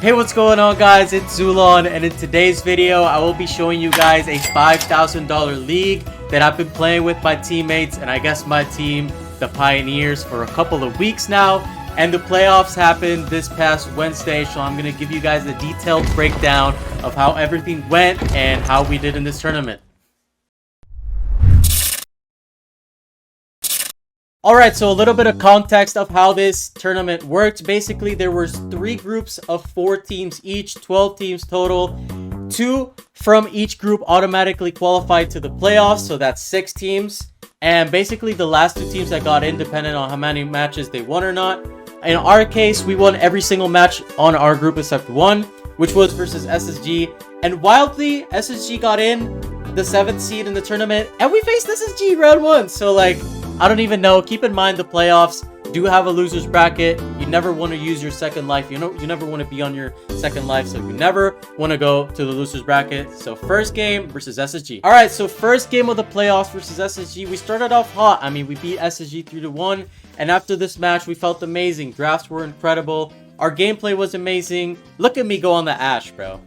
Hey, what's going on, guys? It's Zoulan, and in today's video I will be showing you guys a $5,000 league that I've been playing with my teammates and I guess my team, the Pioneers, for a couple of weeks now. And the playoffs happened this past Wednesday, so I'm going to give you guys a detailed breakdown of how everything went and how we did in this tournament. Alright, so a little bit of context of how this tournament worked. Basically, there was 3 groups of 4 teams each, 12 teams total. 2 from each group automatically qualified to the playoffs, so that's 6 teams. And basically, the last 2 teams that got in, depending on how many matches they won or not. In our case, we won every single match on our group except one, which was versus SSG. And wildly, SSG got in, the 7th seed in the tournament, and we faced SSG round 1. So, like, I don't even know. Keep in mind the playoffs do have a loser's bracket. You never want to use your second life. You never want to be on your second life, so you never want to go to the loser's bracket. So first game versus SSG. All right, so first game of the playoffs versus SSG. We started off hot. I mean, we beat SSG 3-1, and after this match, we felt amazing. Drafts were incredible. Our gameplay was amazing. Look at me go on the Ash, bro.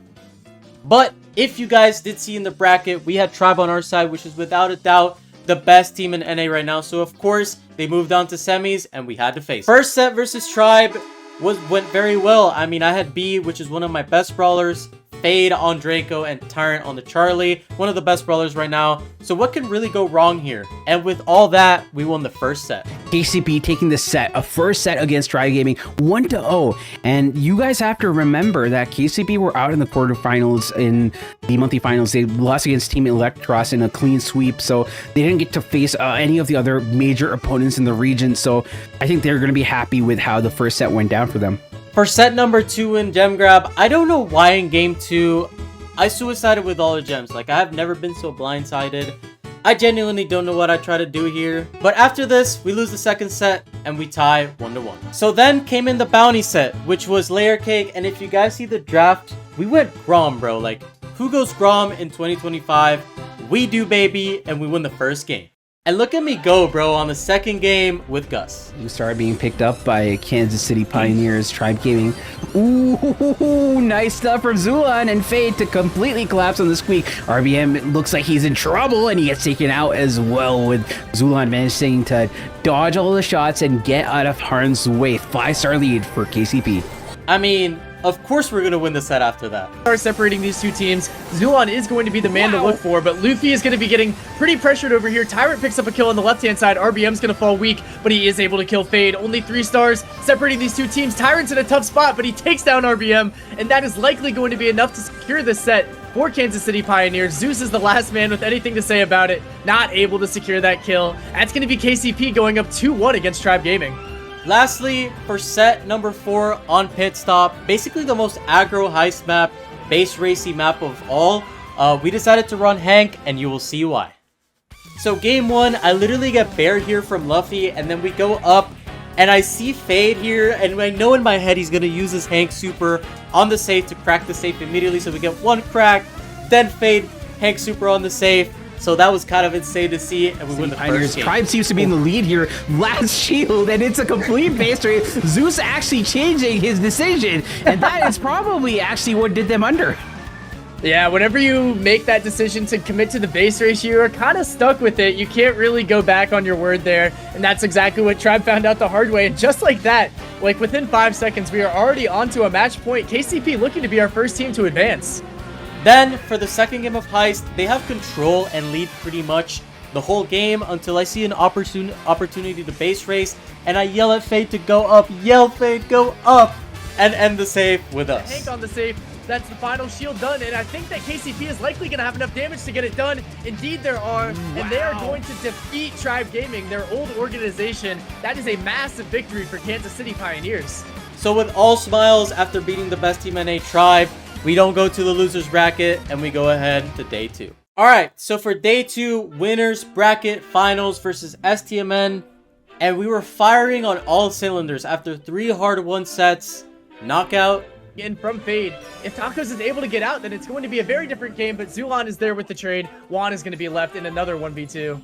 But if you guys did see in the bracket, we had Tribe on our side, which is without a doubt the best team in NA right now. So of course they moved on to semis and we had to face. First set versus Tribe went very well. I mean, I had B, which is one of my best brawlers, Fade on Draco, and Tyrant on the Charlie, one of the best brawlers right now. So what can really go wrong here? And with all that, we won the first set. KCP taking the set, a first set against Tribe Gaming, 1-0. And you guys have to remember that KCP were out in the quarterfinals in the monthly finals. They lost against Team Electros in a clean sweep, so they didn't get to face any of the other major opponents in the region. So I think they're going to be happy with how the first set went down for them. For set number 2 in Gem Grab, I don't know why in game 2, I suicided with all the gems. Like, I have never been so blindsided. I genuinely don't know what I try to do here. But after this, we lose the second set and we tie 1-1. So then came in the bounty set, which was Layer Cake. And if you guys see the draft, we went Grom, bro. Like, who goes Grom in 2025? We do, baby. And we win the first game. And look at me go, bro, on the second game with Gus. You started being picked up by Kansas City Pioneers, Tribe Gaming. Ooh, nice stuff from Zoulan and Fade to completely collapse on the squeak. RBM looks like he's in trouble and he gets taken out as well, with Zoulan managing to dodge all the shots and get out of harm's way. 5-star lead for KCP. I mean, of course we're going to win the set after that. Are separating these two teams. Zoulan is going to be the man to look for, but Luffy is going to be getting pretty pressured over here. Tyrant picks up a kill on the left-hand side. RBM's going to fall weak, but he is able to kill Fade. Only 3 stars separating these two teams. Tyrant's in a tough spot, but he takes down RBM, and that is likely going to be enough to secure this set for Kansas City Pioneers. Zeus is the last man with anything to say about it. Not able to secure that kill. That's going to be KCP going up 2-1 against Tribe Gaming. Lastly, for set number 4 on Pit Stop, basically the most aggro heist map, base racy map of all, we decided to run Hank, and you will see why. So game 1, I literally get Bear here from Luffy, and then we go up, and I see Fade here, and I know in my head he's going to use his Hank super on the safe to crack the safe immediately, so we get 1 crack, then Fade, Hank super on the safe. So that was kind of insane to see, and we win the first game. Tribe seems to be in the lead here. Last shield, and it's a complete base race. Zeus actually changing his decision, and that is probably actually what did them under. Yeah, whenever you make that decision to commit to the base race, you are kind of stuck with it. You can't really go back on your word there, and that's exactly what Tribe found out the hard way. And just like that, like within 5 seconds, we are already onto a match point. KCP looking to be our first team to advance. Then, for the second game of Heist, they have control and lead pretty much the whole game until I see an opportunity to base race, and I yell at Fade to go up, yell Fade, go up, and end the save with us. Hank on the save. That's the final shield done, and I think that KCP is likely going to have enough damage to get it done. Indeed there are, and they are going to defeat Tribe Gaming, their old organization. That is a massive victory for Kansas City Pioneers. So with all smiles, after beating the best team NA, Tribe, we don't go to the loser's bracket, and we go ahead to day 2. Alright, so for day 2, winners bracket finals versus STMN, and we were firing on all cylinders after 3 hard-won sets, knockout. In from Fade. If Tacos is able to get out, then it's going to be a very different game, but Zoulan is there with the trade. Juan is going to be left in another 1v2.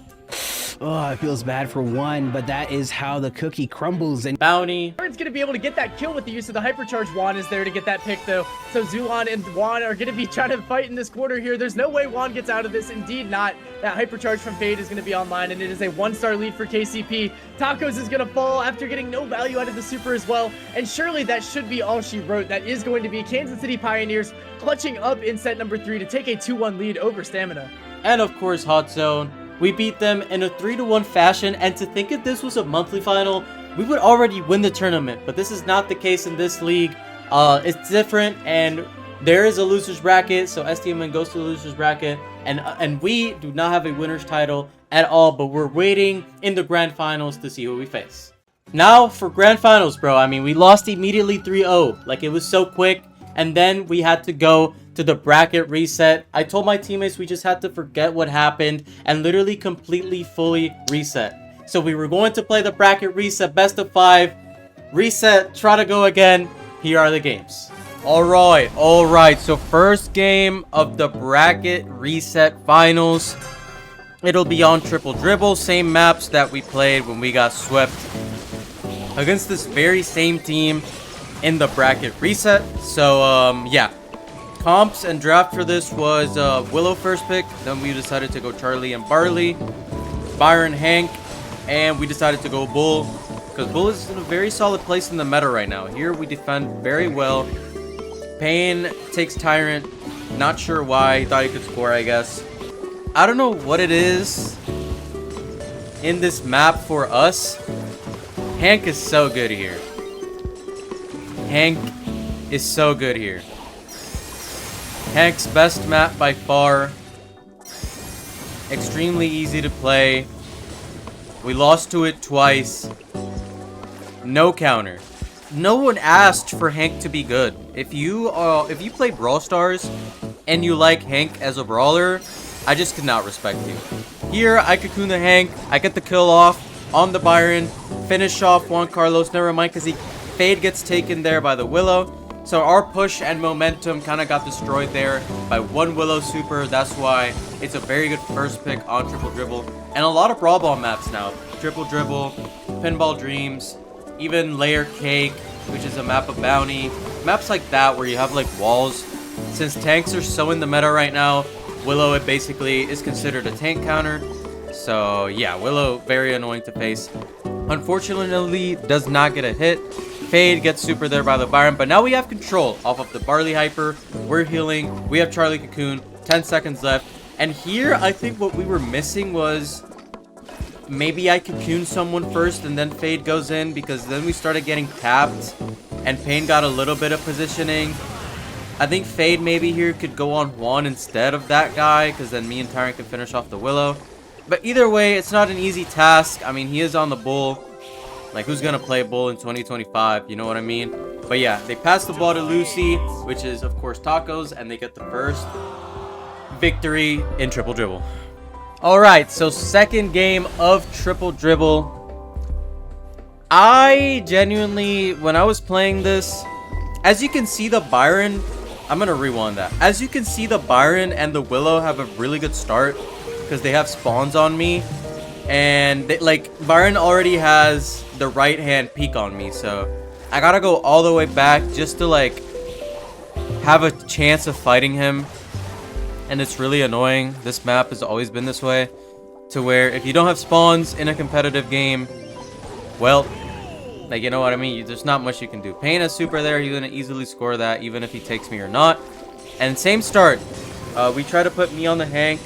Oh, it feels bad for one, but that is how the cookie crumbles. And Bounty. Byron's going to be able to get that kill with the use of the hypercharge. Juan is there to get that pick, though. So Zoulan and Juan are going to be trying to fight in this quarter here. There's no way Juan gets out of this. Indeed not. That hypercharge from Fade is going to be online, and it is a 1-star lead for KCP. Tacos is going to fall after getting no value out of the super as well. And surely that should be all she wrote. That is going to be Kansas City Pioneers clutching up in set number 3 to take a 2-1 lead over Stamina. And of course, Hot Zone. We beat them in a 3-1 fashion, and to think if this was a monthly final, we would already win the tournament, but this is not the case in this league. It's different, and there is a loser's bracket, so STMN goes to the loser's bracket, and we do not have a winner's title at all, but we're waiting in the grand finals to see who we face. Now, for grand finals, bro, I mean, we lost immediately 3-0, like it was so quick, and then we had to go to the bracket reset. I told my teammates we just had to forget what happened and literally completely fully reset. So we were going to play the bracket reset, best of 5, reset, try to go again. Here are the games. All right. So first game of the bracket reset finals. It'll be on Triple Dribble, same maps that we played when we got swept against this very same team in the bracket reset. So yeah. Comps and draft for this was Willow first pick, then we decided to go Charlie and Barley, Byron, Hank, and we decided to go Bull, because Bull is in a very solid place in the meta right now. Here we defend very well. Pain takes Tyrant, not sure why, he thought he could score, I guess. I don't know what it is in this map for us. Hank is so good here. Hank is so good here. Hank's best map by far. Extremely easy to play. We lost to it twice. No counter. No one asked for Hank to be good. If you play Brawl Stars and you like Hank as a brawler, I just could not respect you. Here, I cocoon the Hank. I get the kill off on the Byron. Finish off Juan Carlos. Never mind, because Fade gets taken there by the Willow. So our push and momentum kind of got destroyed there by one Willow super. That's why it's a very good first pick on Triple Dribble. And a lot of Brawl Ball maps now. Triple Dribble, Pinball Dreams, even Layer Cake, which is a map of Bounty. Maps like that where you have like walls. Since tanks are so in the meta right now, Willow it basically is considered a tank counter. So yeah, Willow very annoying to face. Unfortunately, does not get a hit. Fade gets super there by the Byron, but now we have control off of the Barley Hyper. We're healing. We have Charlie Cocoon. 10 seconds left. And here, I think what we were missing was maybe I cocoon someone first and then Fade goes in, because then we started getting tapped and Pain got a little bit of positioning. I think Fade maybe here could go on Juan instead of that guy, because then me and Tyrant can finish off the Willow. But either way, it's not an easy task. I mean, he is on the Bull. Like, who's gonna play Bull in 2025? You know what I mean? But yeah, they pass the ball to Lucy, which is, of course, Tacos, and they get the first victory in Triple Dribble. Alright, so second game of Triple Dribble. I genuinely, when I was playing this, as you can see, the Byron, I'm gonna rewind that. As you can see, the Byron and the Willow have a really good start, because they have spawns on me. And they, like, Byron already has the right hand peek on me, so I gotta go all the way back just to like have a chance of fighting him. And it's really annoying. This map has always been this way, to where if you don't have spawns in a competitive game, well, like, you know what I mean, there's not much you can do. Pain has super there. He's gonna easily score that even if he takes me or not. And same start, we try to put me on the Hank,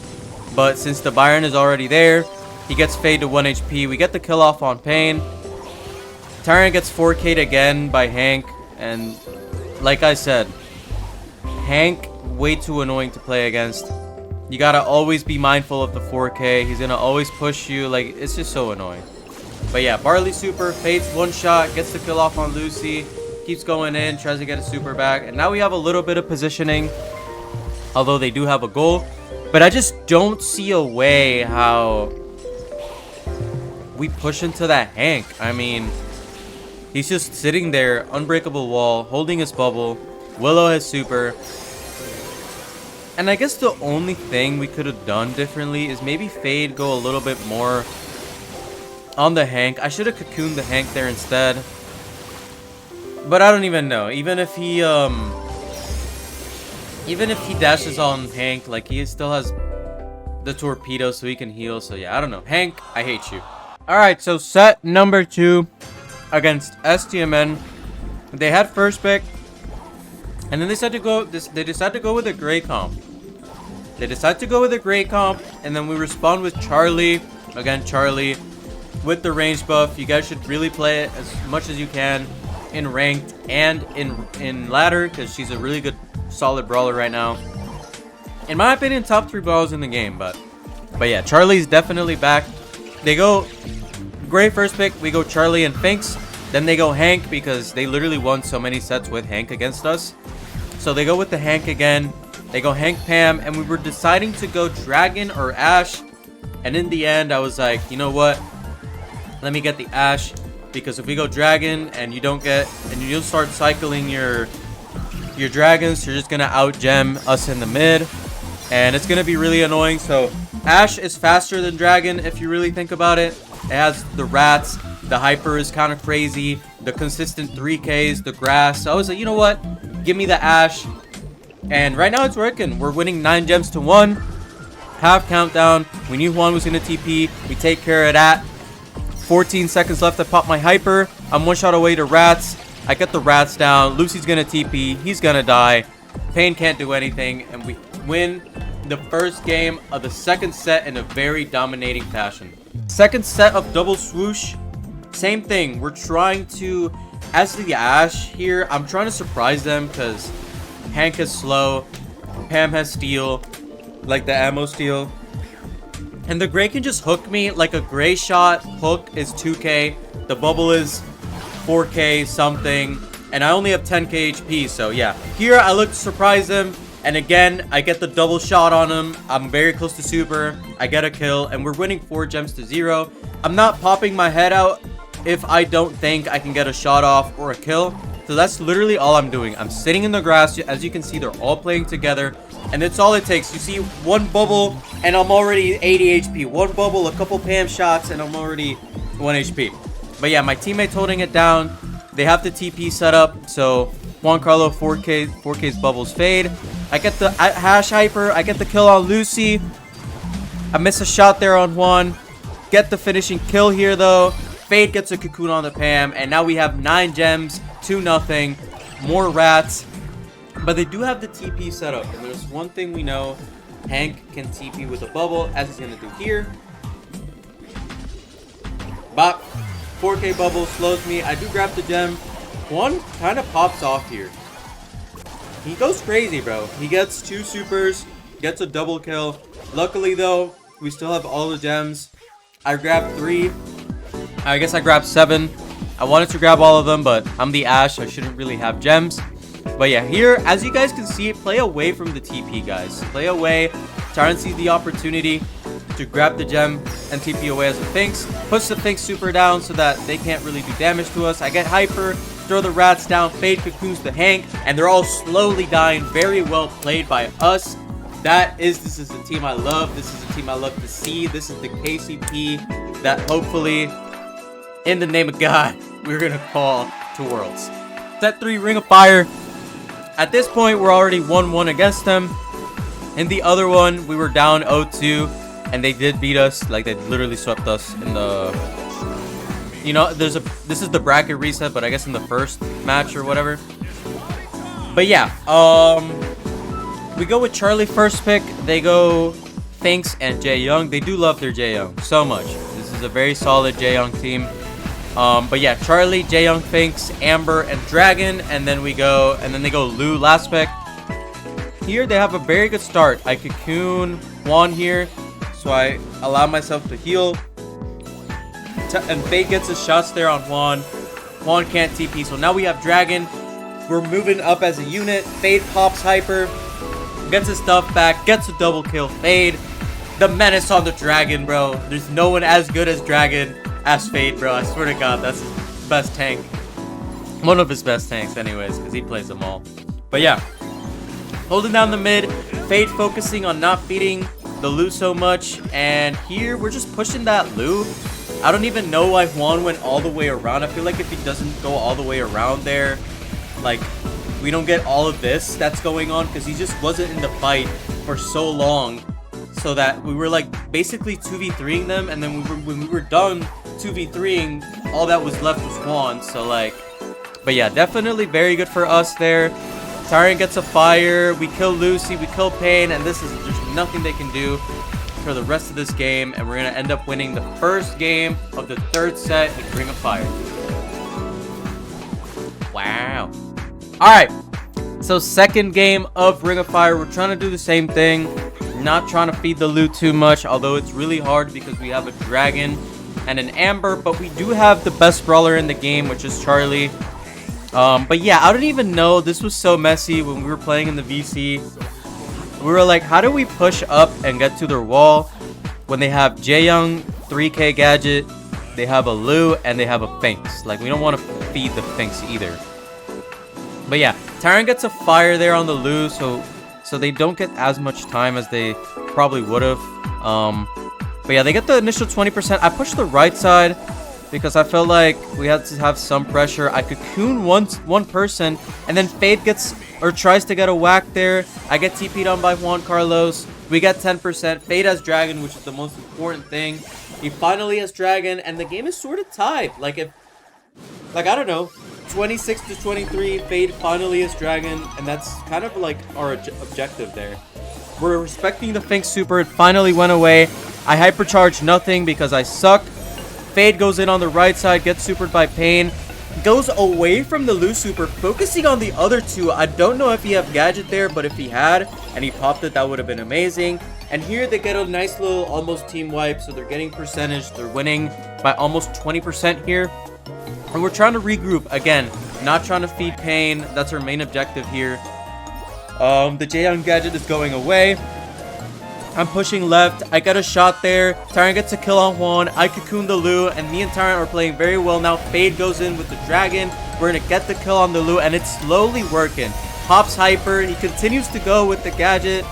but since the Byron is already there, he gets Fade to 1 HP. We get the kill off on Pain. Tyrant gets 4K'd again by Hank. And like I said, Hank, way too annoying to play against. You gotta always be mindful of the 4K. He's gonna always push you. Like, it's just so annoying. But yeah, Barley super. Fade's one shot. Gets the kill off on Lucy. Keeps going in. Tries to get a super back. And now we have a little bit of positioning. Although they do have a goal. But I just don't see a way how we push into that Hank. I mean, he's just sitting there, unbreakable wall, holding his bubble. Willow has super. And I guess the only thing we could have done differently is maybe Fade go a little bit more on the Hank. I should have cocooned the Hank there instead. But I don't even know. Even if he dashes on Hank, like, he still has the torpedo so he can heal. So yeah, I don't know. Hank, I hate you. Alright, so set number 2 against STMN. They had first pick, and then they decided to go with a gray comp. They decided to go with a gray comp, and then we respond with Charlie. Again, Charlie with the range buff. You guys should really play it as much as you can in ranked and in ladder, because she's a really good, solid brawler right now. In my opinion, top 3 brawlers in the game, but yeah, Charlie's definitely back. They go gray first pick, we go Charlie and Finks. Then they go Hank, because they literally won so many sets with Hank against us. So they go with the Hank again. They go Hank Pam, and we were deciding to go Dragon or Ash. And in the end, I was like, you know what? Let me get the Ash, because if we go Dragon and you don't start cycling your dragons, you're just gonna out gem us in the mid, and it's gonna be really annoying. So Ash is faster than Dragon if you really think about it. It has the rats, the hyper is kind of crazy, the consistent 3Ks, the grass. So I was like, you know what? Give me the Ash. And right now it's working. We're winning 9 gems to 1. Half countdown. We knew Juan was gonna TP. We take care of that. 14 seconds left to pop my hyper. I'm 1 shot away to rats. I get the rats down. Lucy's gonna TP. He's gonna die. Pain can't do anything, and we win the first game of the second set in a very dominating fashion. Second set of double swoosh. Same thing. We're trying to, as the Ash here, I'm trying to surprise them, because Hank is slow, Pam has steal, like the ammo steal, and the gray can just hook me. Like a gray shot hook is 2k, the bubble is 4k something, and I only have 10k HP. So yeah, here I look to surprise him, and again I get the double shot on him. I'm very close to super, I get a kill, and we're winning 4 gems to 0. I'm not popping my head out if I don't think I can get a shot off or a kill. So that's literally all I'm doing. I'm sitting in the grass. As you can see, they're all playing together, and it's all it takes. You see one bubble and I'm already 80 HP. One bubble, a couple Pam shots, and I'm already 1 HP. But yeah, my teammate's holding it down. They have the TP set up, so Juan Carlo 4K's bubbles fade. I get the hash hyper. I get the kill on Lucy. I miss a shot there on Juan. Get the finishing kill here though. Fade gets a cocoon on the Pam, and now we have 9 gems, 2-0, more rats. But they do have the TP set up, and there's one thing we know: Hank can TP with a bubble, as he's gonna do here. Bop, 4K bubble slows me. I do grab the gem. One kind of pops off here. He goes crazy, bro. He gets 2 supers, gets a double kill. Luckily though, we still have all the gems. I grabbed 3. I guess I grabbed 7. I wanted to grab all of them, but I'm the Ash. I shouldn't really have gems. But yeah, here, as you guys can see, play away from the TP, guys. Play away. Try and see the opportunity to grab the gem and TP away as a Finks. Push the Finks super down so that they can't really do damage to us. I get hyper, throw the rats down, fade cocoons the Hank, and they're all slowly dying. Very well played by us. This is the team I love. This is the team I love to see. This is the KCP that hopefully, in the name of God, we're gonna call to Worlds. Set 3, Ring of Fire. At this point, we're already 1-1 against them. In the other one, we were down 0-2, and they did beat us. Like, they literally swept us in the... You know, this is the bracket reset, but I guess in the first match or whatever. But yeah, we go with Charlie first pick. They go Finks and Jae Young. They do love their Jae Young so much. This is a very solid Jae Young team. But yeah, Charlie, Jae Young, Finks, Amber, and Dragon, and then they go Lou last pick. Here they have a very good start. I cocoon Juan here, so I allow myself to heal. And Fade gets his shots there on Juan. Juan can't TP, so now we have Dragon. We're moving up as a unit. Fade pops hyper, gets his stuff back, gets a double kill. Fade, the menace on the Dragon, bro. There's no one as good as Dragon. As Fade, bro. I swear to God, that's his best tank. One of his best tanks, anyways, because he plays them all. But yeah, holding down the mid. Fade focusing on not feeding the Lou so much. And here, we're just pushing that Lou. I don't even know why Juan went all the way around. I feel like if he doesn't go all the way around there, like, we don't get all of this that's going on, because he just wasn't in the fight for so long, so that we were like basically 2v3ing them, and then when we were done 2v3ing, all that was left was Juan. So like, but yeah, definitely very good for us there. Tyrant gets a fire, we kill Lucy, we kill Pain, and there's nothing they can do for the rest of this game, and we're gonna end up winning the first game of the third set with Ring of Fire. Wow. Alright, so second game of Ring of Fire. We're trying to do the same thing, not trying to feed the loot too much, although it's really hard because we have a dragon and an Amber, but we do have the best brawler in the game, which is Charlie. But yeah, I don't even know, this was so messy when we were playing in the VC. We were like, how do we push up and get to their wall when they have Jaeyoung, 3K Gadget, they have a Lu, and they have a Finks? Like, we don't want to feed the Finks either. But yeah, Tyrant gets a fire there on the Lu, so they don't get as much time as they probably would have. But yeah, they get the initial 20%. I pushed the right side because I felt like we had to have some pressure. I cocoon one person, and then Fade gets or tries to get a whack there. I get TP'd on by Juan Carlos. We get 10%. Fade has Dragon, which is the most important thing. He finally has Dragon, and the game is sort of tied. Like, I don't know, 26 to 23. Fade finally has Dragon, and that's kind of like our objective there. We're respecting the Finks super. It finally went away. I hypercharged nothing because I suck. Fade goes in on the right side, gets supered by Pain. Goes away from the Lu super, focusing on the other two. I don't know if he had Gadget there, but if he had and he popped it, that would have been amazing. And here they get a nice little almost team wipe, so they're getting percentage. They're winning by almost 20% here. And we're trying to regroup again, not trying to feed Pain. That's our main objective here. The Jaeyoung Gadget is going away. I'm pushing left. I got a shot there. Tyrant gets a kill on Juan. I cocoon the Lu, and me and Tyrant are playing very well now. Fade goes in with the Dragon. We're going to get the kill on the Lu, and it's slowly working. Pops Hyper. He continues to go with the Gadget,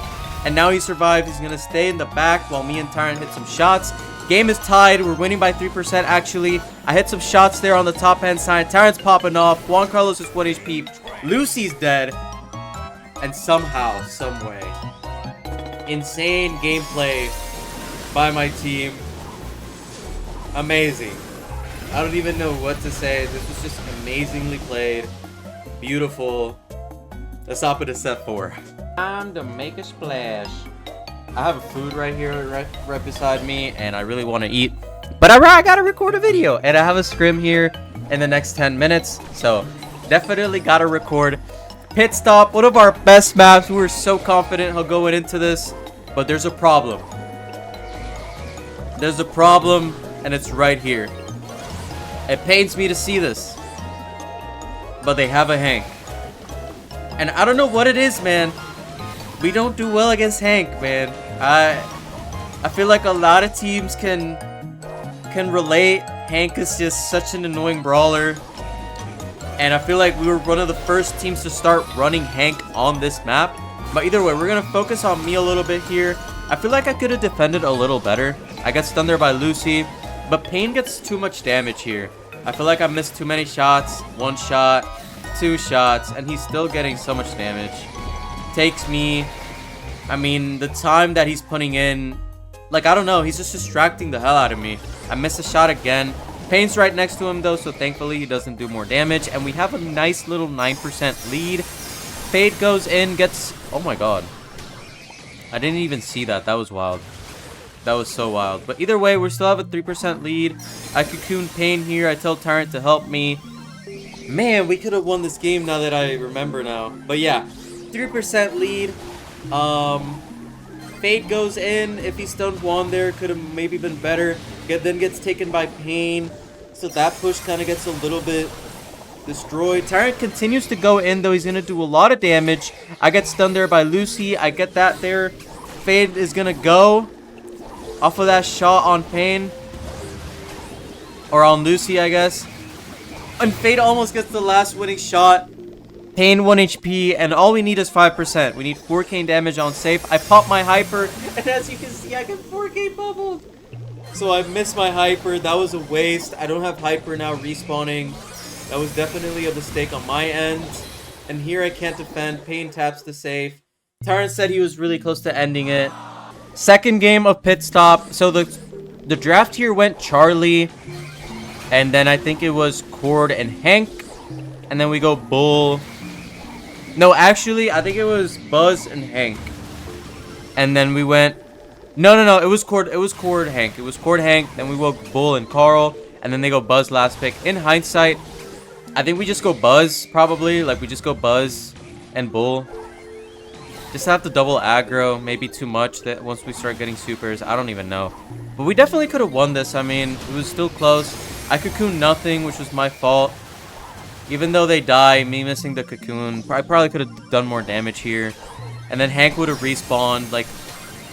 and now he survives. He's going to stay in the back while me and Tyrant hit some shots. Game is tied. We're winning by 3% actually. I hit some shots there on the top hand side. Tyrant's popping off. Juan Carlos is 1 HP. Lucy's dead. And somehow, someway, insane gameplay by my team. Amazing. I don't even know what to say. This was just amazingly played. Beautiful. Let's hop into set 4. Time to make a splash. I have food right here, right beside me, and I really want to eat. But I gotta record a video, and I have a scrim here in the next 10 minutes. So definitely gotta record. Pit stop, one of our best maps. We were so confident he'll go into this, but there's a problem. There's a problem, and it's right here. It pains me to see this, but they have a Hank, and I don't know what it is, man. We don't do well against Hank, man. I feel like a lot of teams can relate. Hank is just such an annoying brawler. And I feel like we were one of the first teams to start running Hank on this map. But either way, we're going to focus on me a little bit here. I feel like I could have defended a little better. I got stunned there by Lucy. But Pain gets too much damage here. I feel like I missed too many shots. 1 shot, 2 shots, and he's still getting so much damage. Takes me... I mean, the time that he's putting in... Like, I don't know. He's just distracting the hell out of me. I missed a shot again. Pain's right next to him though, so thankfully he doesn't do more damage, and we have a nice little 9% lead. Fade goes in, gets... Oh my god. I didn't even see that. That was wild. That was so wild. But either way, we still have a 3% lead. I cocoon Pain here. I tell Tyrant to help me. Man, we could have won this game now that I remember now. But yeah, 3% lead. Fade goes in. If he stunned Juan there, could have maybe been better. Then gets taken by Pain. So that push kind of gets a little bit destroyed. Tyrant continues to go in, though. He's going to do a lot of damage. I get stunned there by Lucy. I get that there. Fade is going to go off of that shot on Pain. Or on Lucy, I guess. And Fade almost gets the last winning shot. Pain 1 HP, and all we need is 5%. We need 4k damage on safe. I pop my hyper, and as you can see, I get 4k bubbled. So I missed my hyper. That was a waste. I don't have hyper now respawning. That was definitely a mistake on my end. And here I can't defend. Pain taps the save. Tyrant said he was really close to ending it. Second game of pit stop. So the draft here went Charlie. And then I think it was Cord and Hank. And then we go Bull. No, actually, I think it was Buzz and Hank. And then we went... No. It was Cord Hank. It was Cord Hank. Then we go Bull and Carl. And then they go Buzz last pick. In hindsight, I think we just go Buzz, probably. Like, we just go Buzz and Bull. Just have to double aggro. Maybe too much that once we start getting supers. I don't even know. But we definitely could have won this. I mean, it was still close. I cocooned nothing, which was my fault. Even though they die, me missing the cocoon, I probably could have done more damage here. And then Hank would have respawned. Like,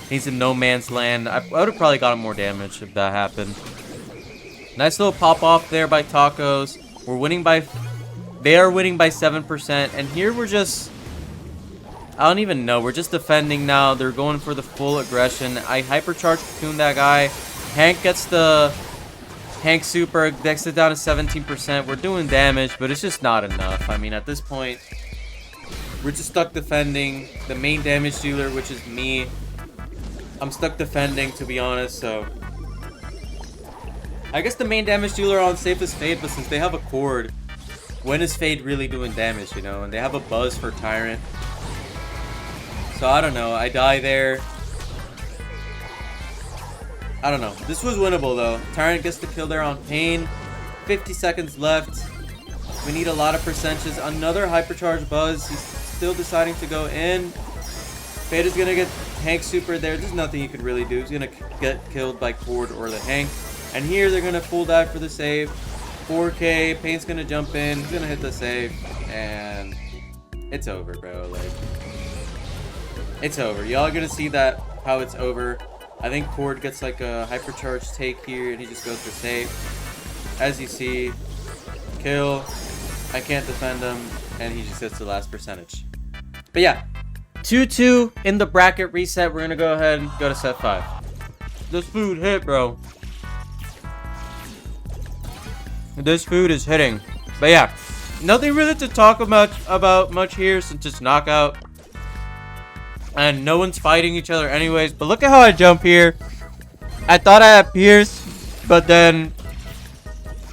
he's in no man's land. I would have probably gotten more damage if that happened. Nice little pop off there by Tacos. We're winning by... They are winning by 7%. And here we're just... I don't even know. We're just defending now. They're going for the full aggression. I hypercharge cocoon that guy. Hank gets the... Hank super. Gets it down to 17%. We're doing damage, but it's just not enough. I mean, at this point... We're just stuck defending. The main damage dealer, which is me. I'm stuck defending, to be honest, so... I guess the main damage dealer on safe is Fade, but since they have a Cord, when is Fade really doing damage, you know? And they have a Buzz for Tyrant. So I don't know. I die there. I don't know. This was winnable, though. Tyrant gets the kill there on Pain. 50 seconds left. We need a lot of percentages. Another hypercharge Buzz. He's still deciding to go in. Fade is going to get Hank super there. There's nothing he could really do. He's going to get killed by Cord or the Hank. And here they're going to full dive for the save. 4K. Pain's going to jump in. He's going to hit the save. And it's over, bro. Like, it's over. Y'all are going to see that, how it's over. I think Cord gets like a hypercharge take here. And he just goes for save. As you see, kill. I can't defend him. And he just hits the last percentage. But yeah. 2-2 in the bracket reset. We're going to go ahead and go to set 5. This food hit, bro. This food is hitting. But yeah, nothing really to talk about much here since it's knockout. And no one's fighting each other anyways. But look at how I jump here. I thought I had Pierce, but then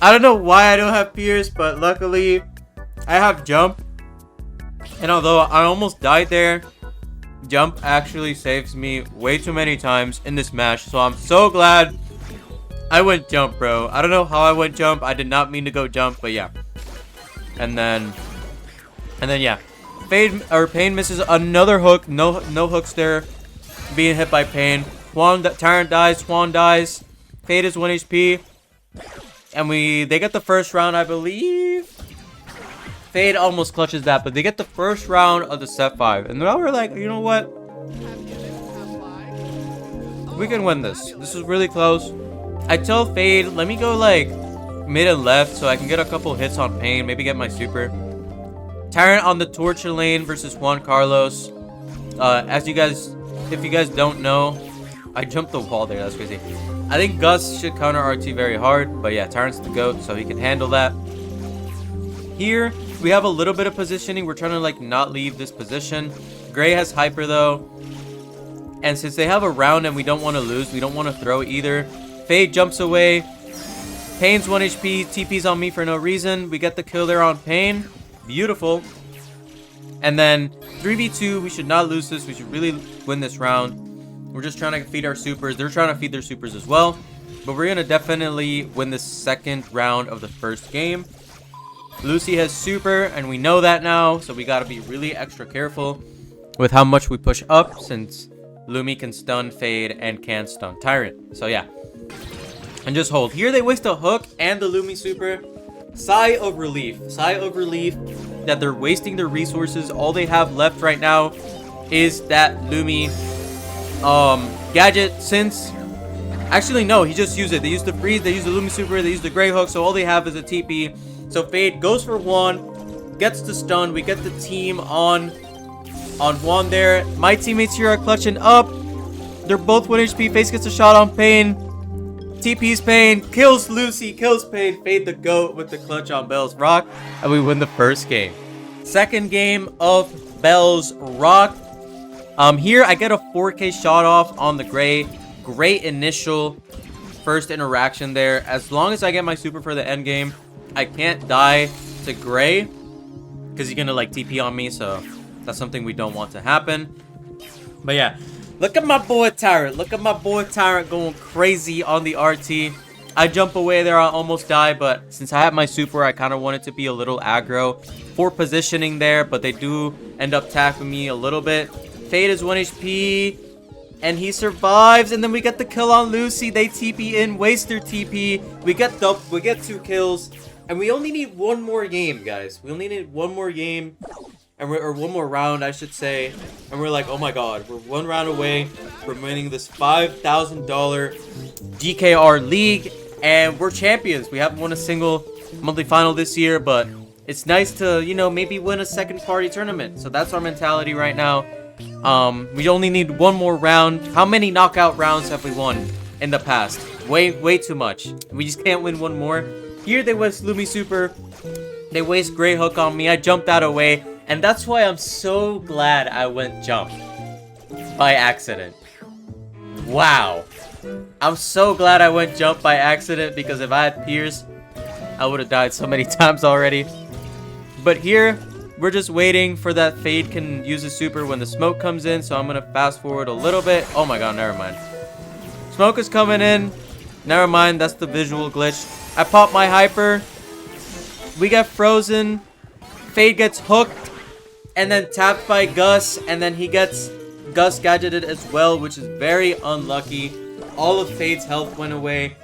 I don't know why I don't have Pierce, but luckily I have Jump. And although I almost died there, Jump actually saves me way too many times in this match. So I'm so glad I went Jump, bro. I don't know how I went Jump. I did not mean to go Jump, but yeah. And then yeah. Pain misses another hook. No hooks there. Being hit by Pain. Tyrant dies. Swan dies. Fade is 1 HP. And they get the first round, I believe. Fade almost clutches that, but they get the first round of the set 5. And now we're like, you know what? We can win this. This is really close. I tell Fade, let me go like mid and left so I can get a couple hits on Pain, maybe get my super. Tyrant on the torture lane versus Juan Carlos. If you guys don't know, I jumped the wall there. That's crazy. I think Gus should counter RT very hard, but yeah, Tyrant's the GOAT, so he can handle that. Here we have a little bit of positioning. We're trying to like not leave this position. Gray has hyper though, and since they have a round and we don't want to lose, we don't want to throw either. Fade jumps away. Pain's 1 HP. TP's on me for no reason. We get the kill there on Pain. Beautiful. And then 3v2. We should not lose this. We should really win this round. We're just trying to feed our supers. They're trying to feed their supers as well. But we're going to definitely win the second round of the first game. Lucy has super, and we know that now. So we got to be really extra careful with how much we push up, since Lumi can stun Fade and can stun Tyrant. So yeah. And just hold. Here they waste a hook and the Lumi super. Sigh of relief. Sigh of relief that they're wasting their resources. All they have left right now is that Lumi gadget. Since actually no, he just used it. They used the freeze, they used the Lumi super, they used the gray hook, so all they have is a TP. So Fade goes for Juan, gets the stun. We get the team on Juan there. My teammates here are clutching up. They're both 1 HP. Face gets a shot on Pain. TP's Pain, kills Lucy, kills Pain, Fade the GOAT with the clutch on Bell's Rock, and we win the first game. Second game of Bell's Rock. Here I get a 4K shot off on the Gray. Great initial first interaction there. As long as I get my super for the end game, I can't die to Gray because he's gonna like TP on me, so that's something we don't want to happen. But yeah, look at my boy Tyrant. Look at my boy Tyrant going crazy on the RT. I jump away there, I almost die, but since I have my super, I kind of want it to be a little aggro for positioning there, but they do end up tapping me a little bit. Fade is 1 HP, and he survives, and then we get the kill on Lucy. They TP in, waste their TP. We get 2 kills, and we only need one more game, guys. We only need one more game, or one more round, I should say. And we're like, oh my god, we're 1 round away from winning this $5,000 GKR League, and we're champions. We haven't won a single monthly final this year, but it's nice to, you know, maybe win a second party tournament. So that's our mentality right now. We only need one more round. How many knockout rounds have we won in the past? Way too much. We just can't win one more. Here they waste Lumi Super. They waste Grey Hook on me. I jumped out away. And that's why I'm so glad I went jump by accident. Wow. I'm so glad I went jump by accident, because if I had Pierce, I would have died so many times already. But here, we're just waiting for that Fade can use a super when the smoke comes in, so I'm going to fast forward a little bit. Oh my god, never mind. Smoke is coming in. Never mind, that's the visual glitch. I pop my hyper. We get frozen. Fade gets hooked and then tapped by Gus, and then he gets Gus gadgeted as well, which is very unlucky. All of Fade's health went away.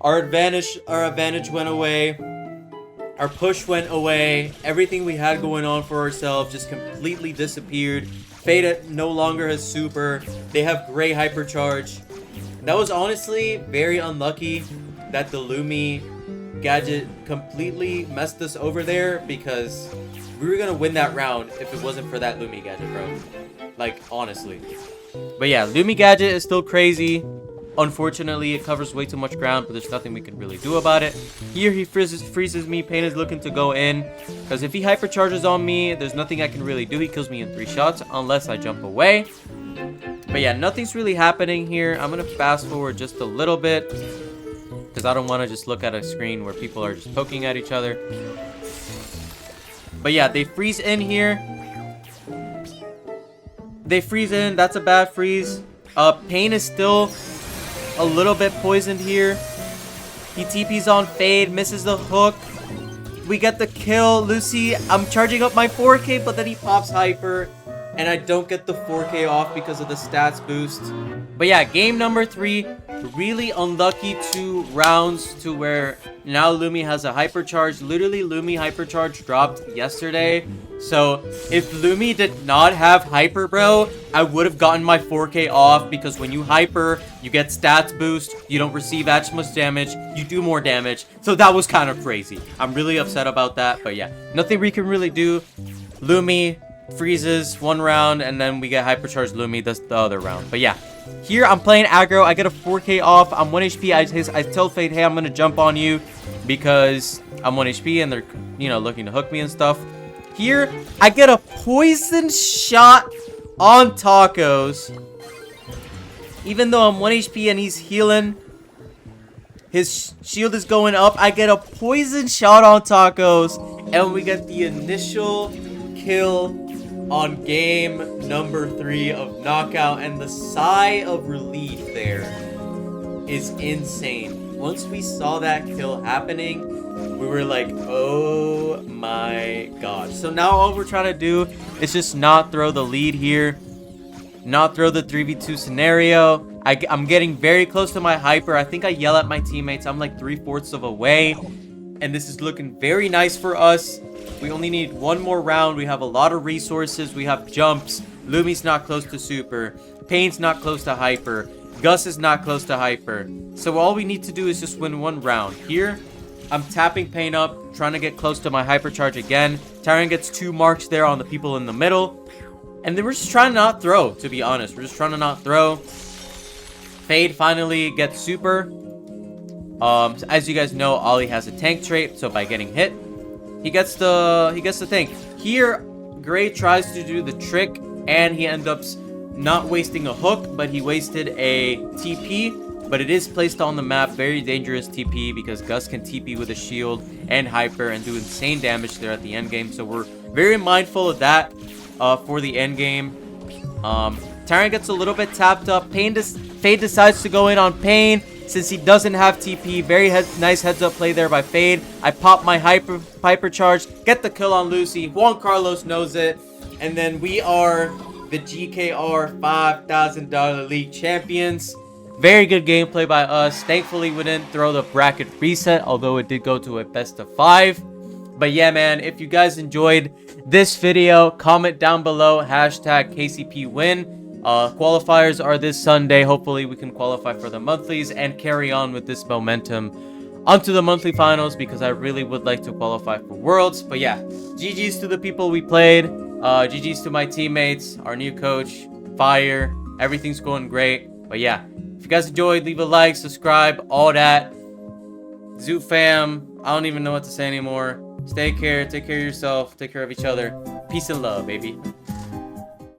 Our advantage went away. Our push went away. Everything we had going on for ourselves just completely disappeared. Fade no longer has super. They have Gray Hypercharge. That was honestly very unlucky that the Lumi gadget completely messed us over there, because we were going to win that round if it wasn't for that Lumi gadget, bro. Like, honestly. But yeah, Lumi gadget is still crazy. Unfortunately, it covers way too much ground, but there's nothing we can really do about it. Here, he freezes me. Pain is looking to go in, because if he hypercharges on me, there's nothing I can really do. He kills me in 3 shots, unless I jump away. But yeah, nothing's really happening here. I'm going to fast forward just a little bit, because I don't want to just look at a screen where people are just poking at each other. But yeah, they freeze in here. They freeze in. That's a bad freeze. Pain is still a little bit poisoned here. He TP's on Fade, misses the hook. We get the kill. Lucy, I'm charging up my 4K, but then he pops hyper, and I don't get the 4K off because of the stats boost. But yeah, game number 3, really unlucky 2 rounds to where now Lumi has a hypercharge. Literally, Lumi hypercharge dropped yesterday. So if Lumi did not have hyper, bro, I would have gotten my 4K off, because when you hyper, you get stats boost, you don't receive as much damage, you do more damage. So that was kind of crazy. I'm really upset about that, but yeah, nothing we can really do. Lumi freezes 1 round, and then we get hypercharged Lumi the other round. But yeah, here I'm playing aggro. I get a 4K off. I'm 1 HP. I tell Fade, hey, I'm gonna jump on you because I'm 1 HP and they're, you know, looking to hook me and stuff. Here, I get a poison shot on Tacos. Even though I'm 1 HP and he's healing, his shield is going up. I get a poison shot on Tacos, and we get the initial kill on game number 3 of Knockout. And the sigh of relief there is insane. Once we saw that kill happening, we were like, oh my god. So now all we're trying to do is just not throw the lead here. Not throw the 3v2 scenario. I'm getting very close to my hyper. I think I yell at my teammates. I'm like 3/4 of a way. And this is looking very nice for us. We only need 1 more round. We have a lot of resources. We have jumps. Lumi's not close to super. Pain's not close to hyper. Gus is not close to hyper. So all we need to do is just win 1 round. Here, I'm tapping Pain up, trying to get close to my hypercharge again. Tyron gets 2 marks there on the people in the middle. And then we're just trying to not throw, to be honest. We're just trying to not throw. Fade finally gets super. As you guys know, Ollie has a tank trait, so by getting hit, he gets the tank. Here, Gray tries to do the trick, and he ends up not wasting a hook, but he wasted a TP. But it is placed on the map, very dangerous TP, because Gus can TP with a shield and hyper and do insane damage there at the end game. So we're very mindful of that for the end game. Tyrant gets a little bit tapped up. Fade decides to go in on Pain since he doesn't have TP. Very nice heads up play there by Fade. I pop my hyper charge, get the kill on Lucy. Juan Carlos knows it, and then we are the GKR $5,000 League champions. Very good gameplay by us. Thankfully, we didn't throw the bracket reset, although it did go to a best of 5. But yeah, man, if you guys enjoyed this video, comment down below, hashtag KCP win. Qualifiers are this Sunday. Hopefully, we can qualify for the monthlies and carry on with this momentum onto the monthly finals, because I really would like to qualify for Worlds. But yeah, GG's to the people we played. GG's to my teammates, our new coach, Fire. Everything's going great. But yeah, if you guys enjoyed, leave a like, subscribe, all that. Zoo fam, I don't even know what to say anymore. Take care of yourself, take care of each other. Peace and love, baby.